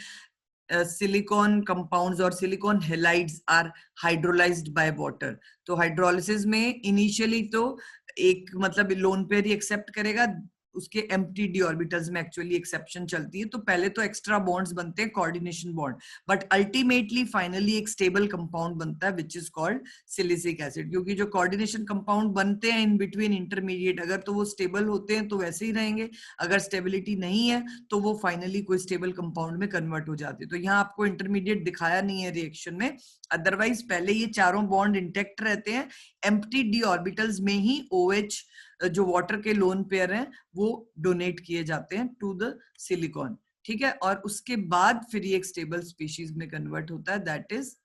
silicon compounds और silicon halides are hydrolyzed by water. तो हाइड्रोलिसिस में इनिशियली तो एक मतलब लोन पेयर ही एक्सेप्ट करेगा, उसके एम्प्टी डी ऑर्बिटल्स में एक्चुअली एक्सेप्शन चलती है। तो पहले तो एक्स्ट्रा बॉन्ड्स बनते हैं coordination bond, but ultimately finally एक स्टेबल कंपाउंड बनता है which is called silicic acid. क्योंकि जो कोऑर्डिनेशन कंपाउंड बनते हैं इन बिटवीन इंटरमीडिएट, अगर तो वो स्टेबल होते हैं तो वैसे ही रहेंगे, अगर स्टेबिलिटी नहीं है तो वो फाइनली कोई स्टेबल कंपाउंड में कन्वर्ट हो जाते हैं। तो यहाँ आपको इंटरमीडिएट दिखाया नहीं है रिएक्शन में, अदरवाइज पहले ये चारों बॉन्ड इंटेक्ट रहते हैं, एम्प्टी डी ऑर्बिटल्स में ही OH जो वाटर के लोन पेयर हैं वो डोनेट किए जाते हैं टू द सिलिकॉन। ठीक है, और उसके बाद फिर ये एक स्टेबल स्पीशीज में कन्वर्ट होता है, दैट इज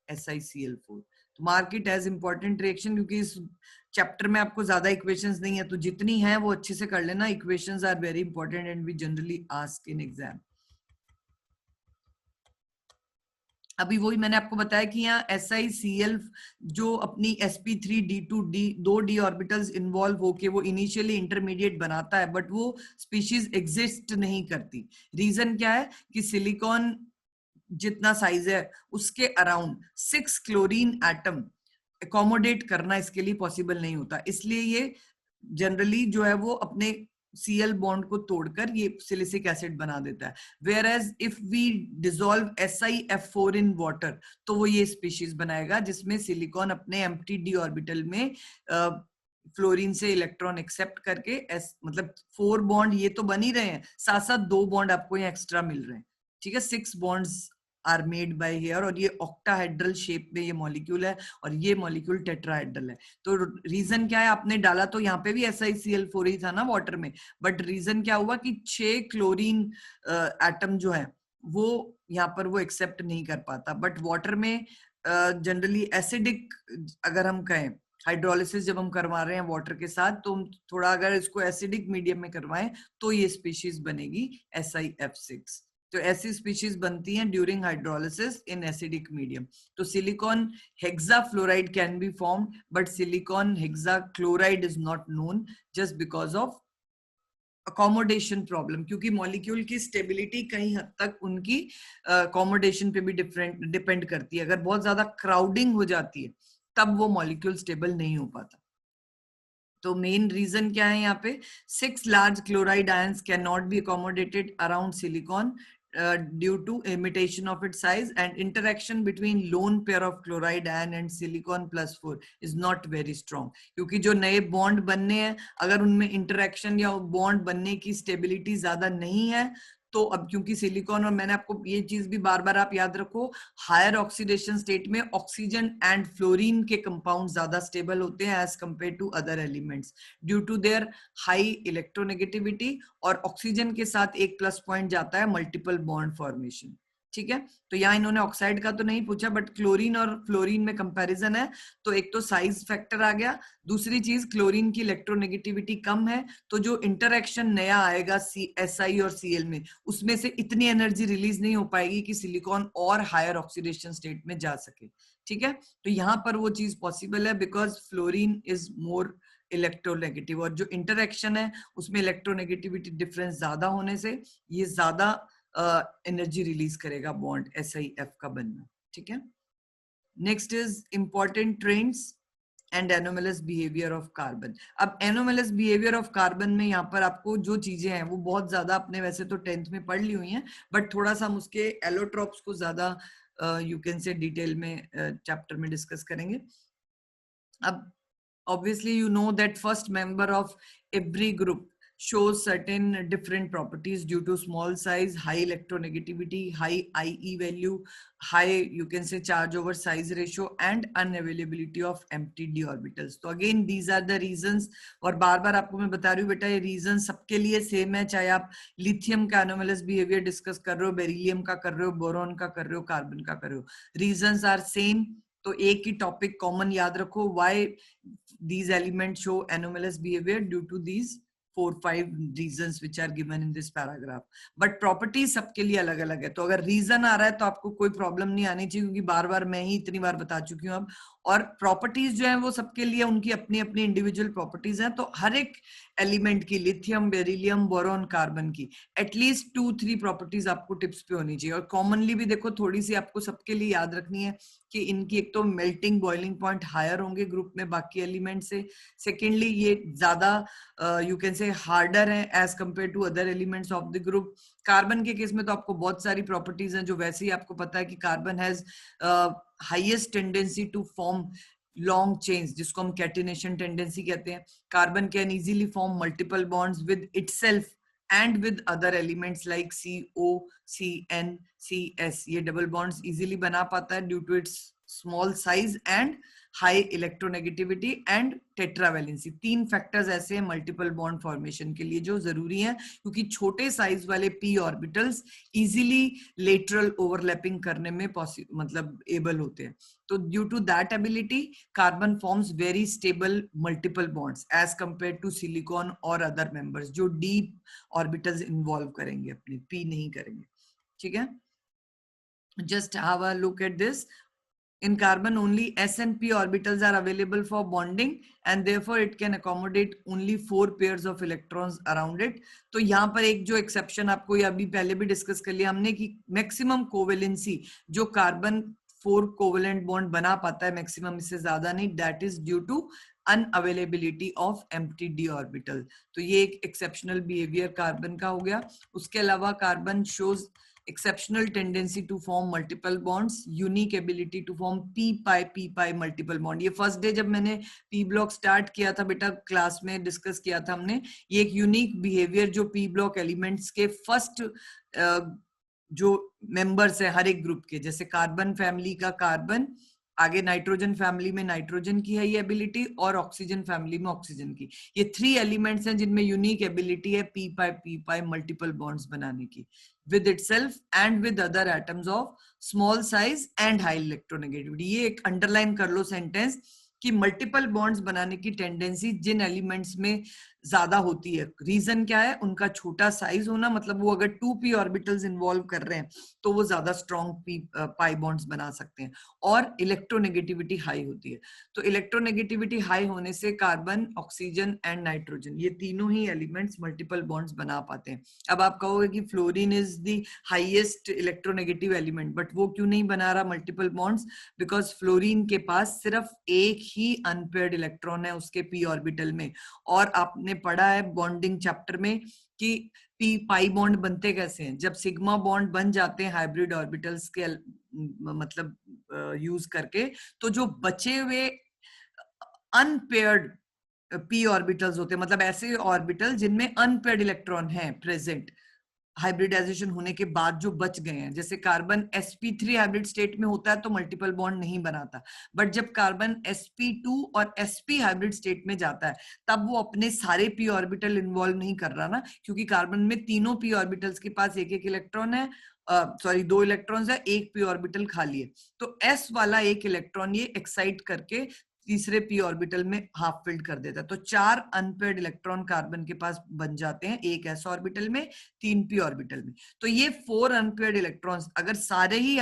SiCl4। तो mark it as important reaction, क्योंकि इस चैप्टर में आपको ज्यादा इक्वेशंस नहीं है, तो जितनी है वो अच्छे से कर लेना। Equations are very important and we generally ask in exam. अभी वही मैंने आपको बताया कि यहाँ SiCl जो अपनी sp3d2 दो डी ऑर्बिटल्स इन्वॉल्व होके वो इनिशियली इंटरमीडिएट बनाता है, बट वो स्पीशीज एग्जिस्ट नहीं करती। रीजन क्या है कि सिलिकॉन जितना साइज है उसके अराउंड 6 क्लोरीन एटम अकोमोडेट करना इसके लिए पॉसिबल नहीं होता, इसलिए ये जनरली जो है वो अपने Cl बॉन्ड को तोड़कर ये सिलिसिक एसिड बना देता है. Where as if we dissolve SiF4 in water, तो वो ये स्पीशीज बनाएगा जिसमें सिलिकॉन अपने एम्प्टी d ऑर्बिटल में फ्लोरीन से इलेक्ट्रॉन एक्सेप्ट करके मतलब 4 बॉन्ड ये तो बन ही रहे हैं, साथ साथ 2 बॉन्ड आपको यहाँ एक्स्ट्रा मिल रहे हैं. ठीक है, 6 bonds are made by here, और ये ऑक्टाहेड्रल शेप में ये मॉलिक्यूल है और ये मॉलिक्यूल टेट्राहेड्रल है. तो रीजन क्या है, आपने डाला तो यहाँ पे भी SiCl4 ही था ना वाटर में, बट रीजन क्या हुआ कि 6 क्लोरीन एटम जो है वो यहाँ पर वो एक्सेप्ट नहीं कर पाता. बट वाटर में जनरली एसिडिक, अगर हम कहें हाइड्रोलिसिस जब हम करवा रहे हैं वाटर के साथ, तो हम थोड़ा अगर इसको एसिडिक मीडियम में करवाएं तो ये स्पीशीज बनेगी SiF6. तो ऐसी स्पीशीज बनती हैं during hydrolysis in acidic medium. तो silicon hexafluoride can be form, but silicon hexachloride is not known just because of accommodation problem, क्योंकि मॉलिक्यूल की स्टेबिलिटी कहीं हद तक उनकी अकोमोडेशन पे भी डिपेंड करती है. अगर बहुत ज्यादा क्राउडिंग हो जाती है तब वो मॉलिक्यूल स्टेबल नहीं हो पाता. तो मेन रीजन क्या है यहाँ पे, 6 large chloride ions can not be accommodated around silicon due to limitation of its size, and interaction between lone pair of chloride ion and silicon +4 is not very strong. क्योंकि जो नए bond बनने हैं, अगर उनमें इंटरेक्शन या bond बनने की स्टेबिलिटी ज्यादा नहीं है, तो अब क्योंकि सिलिकॉन, और मैंने आपको ये चीज भी बार बार आप याद रखो, हायर ऑक्सीडेशन स्टेट में ऑक्सीजन एंड फ्लोरीन के कंपाउंड ज्यादा स्टेबल होते हैं as compare to other elements due to their high electronegativity. और ऑक्सीजन के साथ एक प्लस पॉइंट जाता है मल्टीपल बॉन्ड फॉर्मेशन. ठीक है, तो यहाँ इन्होंने ऑक्साइड का तो नहीं पूछा, बट क्लोरीन और फ्लोरीन में कंपैरिजन है. तो एक तो साइज फैक्टर आ गया, दूसरी चीज क्लोरीन की इलेक्ट्रोनेगेटिविटी कम है, तो जो इंटरेक्शन नया आएगा Si और Cl में, उसमें से इतनी एनर्जी रिलीज नहीं हो पाएगी कि सिलिकॉन और हायर ऑक्सीडेशन स्टेट में जा सके. ठीक है, तो यहाँ पर वो चीज पॉसिबल है because fluorine is more electronegative, और जो इंटरेक्शन है उसमें इलेक्ट्रोनेगेटिविटी डिफरेंस ज्यादा होने से ये ज्यादा एनर्जी रिलीज करेगा बॉन्ड SiF का बनना. ठीक है, next is important trends and anomalous behaviour of carbon. अब एनोमलस बिहेवियर ऑफ कार्बन में यहाँ पर आपको जो चीजें हैं वो बहुत ज्यादा आपने वैसे तो 10th में पढ़ ली हुई हैं, बट थोड़ा सा हम उसके एलोट्रोप्स को ज्यादा यू कैन से डिटेल में चैप्टर में डिस्कस करेंगे. अब obviously you know that first member of every group shows certain different properties due to small size, high electronegativity, high IE value, high you can say charge over size ratio, and unavailability of empty d orbitals. तो again these are the reasons, और बार बार आपको मैं बता रही हूँ बेटा ये reasons सबके लिए सेम है, चाहे आप लिथियम का anomalous behavior डिस्कस कर रहे हो, बेरिलियम का कर रहे हो, बोरॉन का कर रहे हो, कार्बन का कर रहे हो, reasons are same. तो एक ही टॉपिक कॉमन याद रखो, why these elements show anomalous behavior due to these 4-5 reasons which are given in this paragraph. But properties सबके लिए अलग अलग है. तो अगर रीजन आ रहा है तो आपको कोई प्रॉब्लम नहीं आनी चाहिए, क्योंकि बार बार मैं ही इतनी बार बता चुकी हूँ अब. और प्रॉपर्टीज जो है वो सबके लिए उनकी अपनी अपनी इंडिविजुअल प्रॉपर्टीज हैं. तो हर एक एलिमेंट की, लिथियम, बेरिलियम, बोरॉन, कार्बन की एटलीस्ट 2-3 प्रॉपर्टीज आपको टिप्स पे होनी चाहिए. और कॉमनली भी देखो थोड़ी सी आपको सबके लिए याद रखनी है कि इनकी एक तो मेल्टिंग बॉइलिंग पॉइंट हायर होंगे ग्रुप में बाकी एलिमेंट से. सेकेंडली ये ज्यादा यू कैन से हार्डर है as compare to other elements of the group. Carbon के केस में तो आपको बहुत सारी प्रॉपर्टीज हैं जो वैसे ही आपको पता है कि carbon has highest tendency to form long chains, जिसको हम कैटिनेशन टेंडेंसी कहते हैं. Carbon can easily form multiple bonds with itself and with other elements like CO, CN, CS. ये डबल बॉन्ड्स इजीली बना पाता है due to its small size and high electronegativity and tetravalency. 3 factors ऐसे हैं multiple bond formation के लिए जो जरूरी हैं, क्योंकि छोटे साइज वाले p orbitals easily lateral overlapping करने में मतलब एबल होते हैं. तो due to that ability carbon forms very stable multiple bonds as compare to silicon और अदर मेंबर्स जो डीप ऑर्बिटल्स इन्वॉल्व करेंगे, अपने p नहीं करेंगे. ठीक है, just have a look at this. In carbon only s and p orbitals are available for bonding and therefore it can accommodate only 4 pairs of electrons around it. तो यहाँ पर एक जो एक्सेप्शन आपको ये अभी पहले भी डिस्कस कर लिया हमने कि मैक्सिमम कोवेलेंसी जो कार्बन 4 कोवेलेंट बॉन्ड बना पाता है, मैक्सिमम इससे ज्यादा नहीं, that is due to unavailability of empty d orbital. तो ये एक एक्सेप्शनल बिहेवियर कार्बन का हो गया। उसके अलावा carbon shows exceptional tendency to form multiple bonds, unique ability to form p pi multiple bond। ये फर्स्ट डे जब मैंने p ब्लॉक स्टार्ट किया था बेटा, क्लास में डिस्कस किया था हमने, ये एक यूनिक बिहेवियर जो p ब्लॉक एलिमेंट्स के फर्स्ट जो मेंबर्स है हर एक ग्रुप के, जैसे कार्बन फैमिली का कार्बन, आगे नाइट्रोजन फैमिली में नाइट्रोजन की है ये एबिलिटी, और ऑक्सीजन फैमिली में ऑक्सीजन की। ये 3 एलिमेंट्स हैं जिनमें यूनिक एबिलिटी है p pi मल्टीपल बॉन्ड्स बनाने की with itself and with other atoms of small size and high electronegativity। ये एक अंडरलाइन कर लो सेंटेंस कि मल्टीपल बॉन्ड्स बनाने की टेंडेंसी जिन एलिमेंट्स में ज्यादा होती है, रीजन क्या है, उनका छोटा साइज होना, मतलब वो अगर 2p ऑर्बिटल्स इन्वॉल्व कर रहे हैं तो वो ज्यादा स्ट्रॉन्ग पाई बॉन्ड्स बना सकते हैं, और इलेक्ट्रोनेगेटिविटी हाई होती है। तो इलेक्ट्रोनेगेटिविटी हाई होने से कार्बन, ऑक्सीजन एंड नाइट्रोजन, ये तीनों ही एलिमेंट्स मल्टीपल बॉन्ड्स बना पाते हैं। अब आप कहोगे कि fluorine is the highest electronegative element, but वो क्यों नहीं बना रहा मल्टीपल बॉन्ड्स? बिकॉज फ्लोरीन के पास सिर्फ एक ही अनपेयर्ड इलेक्ट्रॉन है उसके p ऑर्बिटल में, और आपने पढ़ा है बॉन्डिंग चैप्टर में कि p पाई बॉन्ड बनते कैसे हैं। जब सिग्मा बॉन्ड बन जाते हैं हाइब्रिड ऑर्बिटल्स के मतलब यूज करके, तो जो बचे हुए अनपेयर्ड p ऑर्बिटल्स होते हैं, मतलब ऐसे ऑर्बिटल जिनमें अनपेयर्ड इलेक्ट्रॉन है प्रेजेंट, हाइब्रिडाइजेशन होने के बाद जो बच गए हैं, जैसे कार्बन sp3 हाइब्रिड स्टेट में होता है तो मल्टीपल बॉन्ड नहीं बनाता, बट जब कार्बन sp2 और sp हाइब्रिड स्टेट में जाता है तब वो अपने सारे p ऑर्बिटल इन्वॉल्व नहीं कर रहा ना, क्योंकि कार्बन में तीनों p ऑर्बिटल्स के पास एक एक इलेक्ट्रॉन है, सॉरी 2 इलेक्ट्रॉन्स है, एक p ऑर्बिटल खाली है, तो s वाला एक इलेक्ट्रॉन ये एक्साइट करके तीसरे p ऑर्बिटल में हाफ फिल्ड कर देता है। तो 4 अनपेयर्ड इलेक्ट्रॉन कार्बन के पास बन जाते हैं, एक s ऑर्बिटल में, 3 p ऑर्बिटल में। तो ये 4 अनपेयर्ड इलेक्ट्रॉन्स अगर सारे ही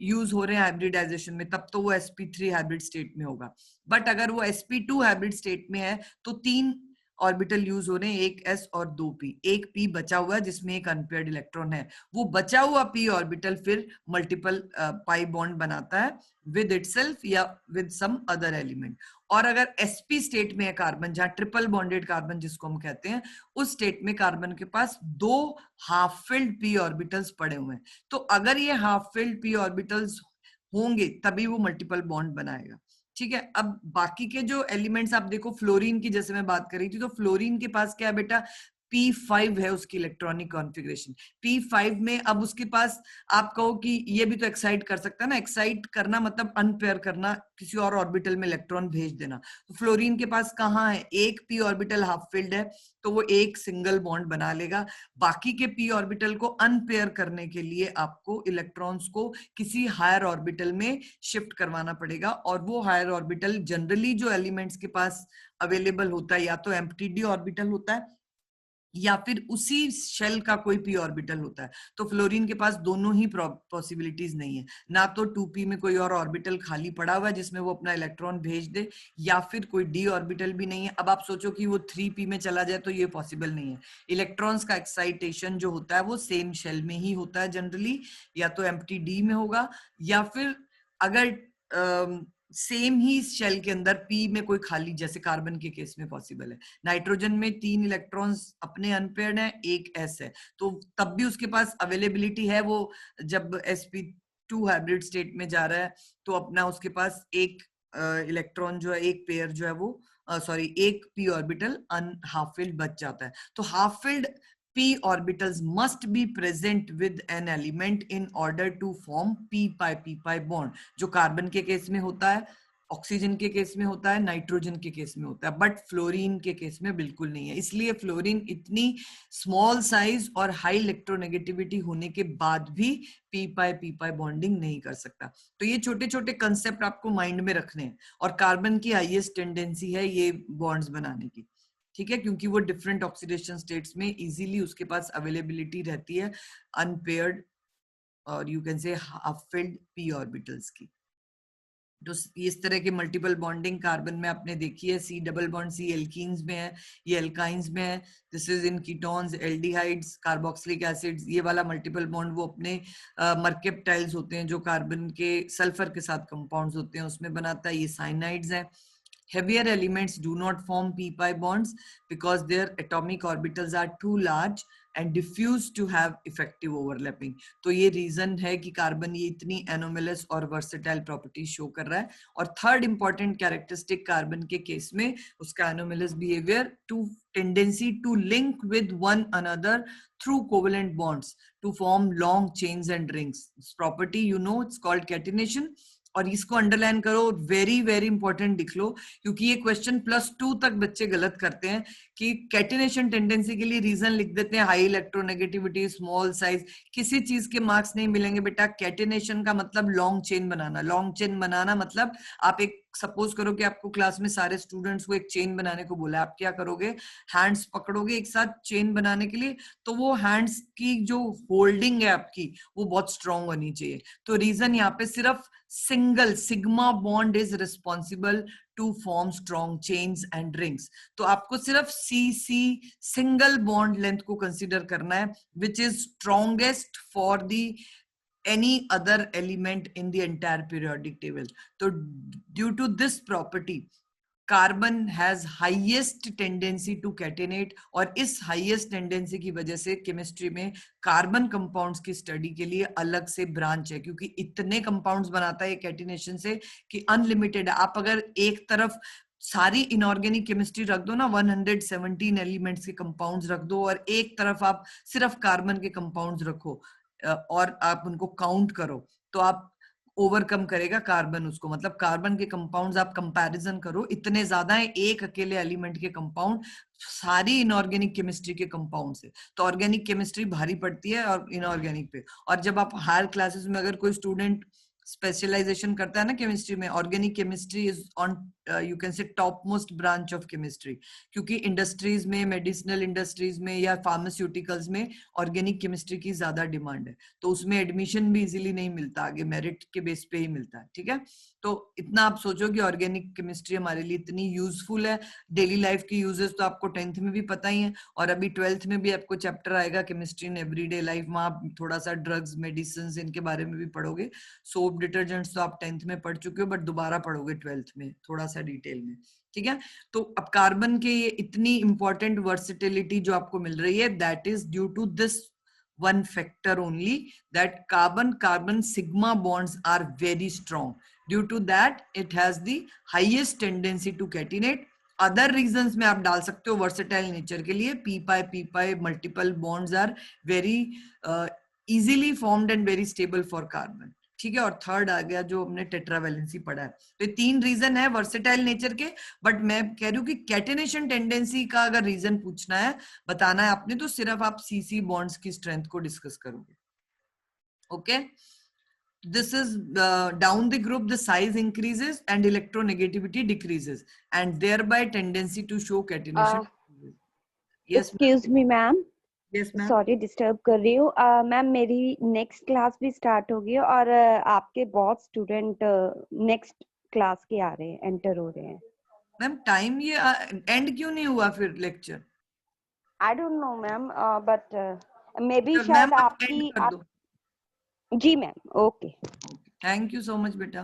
यूज हो रहे हैं हाइब्रिडाइजेशन में, तब तो वो sp3 हाइब्रिड स्टेट में होगा, बट अगर वो sp2 हाइब्रिड स्टेट में है तो 3 ऑर्बिटल यूज हो रहे हैं, एक s और 2 p, एक p बचा हुआ है जिसमें एक अनपेयर्ड इलेक्ट्रॉन है, वो बचा हुआ p ऑर्बिटल फिर मल्टीपल पाई बॉन्ड बनाता है विद इटसेल्फ या विद सम अदर एलिमेंट। और अगर sp स्टेट में है कार्बन, जहां ट्रिपल बॉन्डेड कार्बन जिसको हम कहते हैं, उस स्टेट में कार्बन के पास 2 हाफ फिल्ड p ऑर्बिटल्स पड़े हुए हैं। तो अगर ये हाफ फिल्ड p ऑर्बिटल्स होंगे तभी वो मल्टीपल बॉन्ड बनाएगा। ठीक है, अब बाकी के जो एलिमेंट्स आप देखो, फ्लोरीन की जैसे मैं बात कर रही थी, तो फ्लोरीन के पास क्या है बेटा, p5 है उसकी इलेक्ट्रॉनिक कॉन्फ़िगरेशन। p5 में अब उसके पास, आप कहो कि ये भी तो एक्साइट कर सकता है ना, एक्साइट करना मतलब अनपेयर करना, किसी और ऑर्बिटल में इलेक्ट्रॉन भेज देना। तो फ्लोरीन के पास कहाँ है, एक p ऑर्बिटल हाफ फिल्ड है, तो वो एक सिंगल बॉन्ड बना लेगा। बाकी के p ऑर्बिटल को अनपेयर करने के लिए आपको इलेक्ट्रॉन्स को किसी हायर ऑर्बिटल में शिफ्ट करवाना पड़ेगा, और वो हायर ऑर्बिटल जनरली जो एलिमेंट्स के पास अवेलेबल होता है, या तो एम्प्टी डी ऑर्बिटल होता है या फिर उसी शेल का कोई p ऑर्बिटल होता है। तो फ्लोरीन के पास दोनों ही पॉसिबिलिटीज नहीं है, ना तो 2p में कोई और ऑर्बिटल खाली पड़ा हुआ है जिसमें वो अपना इलेक्ट्रॉन भेज दे, या फिर कोई d ऑर्बिटल भी नहीं है। अब आप सोचो कि वो 3p में चला जाए तो ये पॉसिबल नहीं है। इलेक्ट्रॉन्स का एक्साइटेशन जो होता है वो सेम शेल में ही होता है जनरली, या तो एम्प्टी d में होगा, या फिर अगर सेम ही शेल के अंदर p में कोई खाली, जैसे कार्बन के केस में पॉसिबल है। नाइट्रोजन में 3 इलेक्ट्रॉन्स अपने अनपेयर्ड है, एक s है, तो तब भी उसके पास अवेलेबिलिटी है, वो जब sp2 हाइब्रिड स्टेट में जा रहा है तो अपना उसके पास एक इलेक्ट्रॉन जो है, एक पेयर जो है वो सॉरी एक p ऑर्बिटल हाफ फिल्ड बच जाता है। तो half filled p orbitals must be present with an element in order to form p pi bond, जो कार्बन के केस में होता है, ऑक्सीजन के केस में होता है, नाइट्रोजन के केस में होता है, बट फ्लोरीन के केस में बिल्कुल नहीं है। इसलिए फ्लोरीन इतनी स्मॉल साइज और हाई इलेक्ट्रोनेगेटिविटी होने के बाद भी p pi बॉन्डिंग नहीं कर सकता। तो ये छोटे छोटे कंसेप्ट आपको माइंड में रखने हैं, और कार्बन की हाईएस्ट टेंडेंसी है ये बॉन्ड्स बनाने की, ठीक है, क्योंकि वो डिफरेंट ऑक्सीडेशन स्टेट्स में इजीली उसके पास अवेलेबिलिटी रहती है अनपेयर्ड और यू कैन से हाफ फिल्ड p ऑर्बिटल्स की। तो इस तरह के मल्टीपल बॉन्डिंग कार्बन में आपने देखी है। C double bond C alkenes में है, ये एल्काइंस में है, this is in ketones, aldehydes, carboxylic acids. ये वाला मल्टीपल बॉन्ड वो अपने मर्केप्टाइल्स होते हैं जो कार्बन के सल्फर के साथ कंपाउंड्स होते हैं उसमें बनाता है, ये साइनाइड्स है। Heavier elements do not form p-pi bonds because their atomic orbitals are too large and diffuse to have effective overlapping. तो ये रीजन है कि कार्बन ये इतनी एनोमलस और वर्सेटाइल प्रॉपर्टी शो कर रहा है. और थर्ड इंपॉर्टेंट कैरेक्टरिस्टिक कार्बन के केस में उसका anomalous behaviour to tendency to link with one another through covalent bonds to form long chains and rings. This property, you know, it's called catenation. और इसको underline करो, very very important लिख लो, क्योंकि ये question +2 तक बच्चे गलत करते हैं कि कैटिनेशन टेंडेंसी के लिए रीजन लिख देते हैं हाई इलेक्ट्रोनेगेटिविटी, स्मॉल साइज. किसी चीज के मार्क्स नहीं मिलेंगे बेटा. कैटिनेशन का मतलब लॉन्ग चेन बनाना. लॉन्ग चेन बनाना मतलब आप एक सपोज करो कि आपको क्लास में सारे स्टूडेंट्स को एक चेन बनाने को बोला, आप क्या करोगे, हैंड्स पकड़ोगे एक साथ चेन बनाने के लिए, तो वो हैंड्स की जो होल्डिंग है आपकी वो बहुत स्ट्रांग होनी चाहिए. तो रीजन यहाँ पे सिर्फ single sigma bond is responsible to form strong chains and rings. तो आपको सिर्फ सी सिंगल बॉन्ड लेंथ को कंसीडर करना है which is strongest for the any other element in the entire periodic table. So due to this property, carbon has highest tendency to catenate. और इस highest tendency की वजह से chemistry में carbon compounds की स्टडी के लिए अलग से ब्रांच है, क्योंकि इतने कंपाउंड्स बनाता है कैटिनेशन से कि अनलिमिटेड है. आप अगर एक तरफ सारी इनऑर्गेनिक केमिस्ट्री रख दो ना, 117 एलिमेंट्स के कंपाउंड्स रख दो, और एक तरफ आप सिर्फ कार्बन के कंपाउंड्स रखो और आप उनको काउंट करो, तो आप ओवरकम करेगा कार्बन उसको. मतलब कार्बन के कंपाउंड्स आप कंपैरिजन करो, इतने ज्यादा है एक अकेले एलिमेंट के कंपाउंड सारी इनऑर्गेनिक केमिस्ट्री के कंपाउंड से. तो ऑर्गेनिक केमिस्ट्री भारी पड़ती है और इनऑर्गेनिक पे. और जब आप हायर क्लासेस में अगर कोई स्टूडेंट स्पेशलाइजेशन करता है ना केमिस्ट्री में, organic chemistry is on you can से top most branch of chemistry, क्योंकि इंडस्ट्रीज में, मेडिसिनल इंडस्ट्रीज में या फार्मास्यूटिकल्स में ऑर्गेनिक केमिस्ट्री की ज्यादा डिमांड है. तो उसमें एडमिशन भी इजीली नहीं मिलता, आगे मेरिट के बेस पे ही मिलता है. ठीक है, तो इतना आप सोचो कि ऑर्गेनिक केमिस्ट्री हमारे लिए इतनी यूजफुल है. डेली लाइफ की यूजेस तो आपको 10th में भी पता ही है, और अभी 12th में भी आपको चैप्टर आएगा केमिस्ट्री इन एवरीडे लाइफ, वहां आप थोड़ा सा ड्रग्स, मेडिसिन इनके बारे में भी पढ़ोगे. सोप डिटर्जेंट्स तो आप 10th में पढ़ चुके हो, बट दोबारा पढ़ोगे 12th में थोड़ा सा डिटेल में. ठीक है, तो अब कार्बन के ये इतनी इंपॉर्टेंट वर्सिटिलिटी जो आपको मिल रही है, that is due to this one factor only, that carbon sigma bonds are very strong. Due to that it has the highest tendency to catenate. other reasons में आप डाल सकते हो versatile nature के लिए, p pi multiple bonds are very easily formed and very stable for carbon. ठीक है, और थर्ड आ गया जो हमने टेट्रावैलेंसी पढ़ा है. तो ये 3 रीजन है वर्सेटाइल नेचर के, बट मैं कह रही हूँ कि कैटिनेशन टेंडेंसी का अगर रीजन पूछना है, बताना है आपने, तो सिर्फ आप सीसी बॉन्ड्स की स्ट्रेंथ को डिस्कस करोगे. Okay, this is down the group the size increases and electronegativity decreases and thereby tendency to show catenation. Yes, excuse me ma'am. Yes ma'am. Sorry disturb कर रही हूँ मैम. मेरी next class भी start होगी और आपके बहुत स्टूडेंट नेक्स्ट क्लास के आ रहे हैं, एंटर हो रहे हैं. मैम टाइम ये एंड क्यों नहीं हुआ फिर lecture? I don't know ma'am, but maybe शायद आपकी कर दो. जी ma'am. Okay, thank you so much बेटा.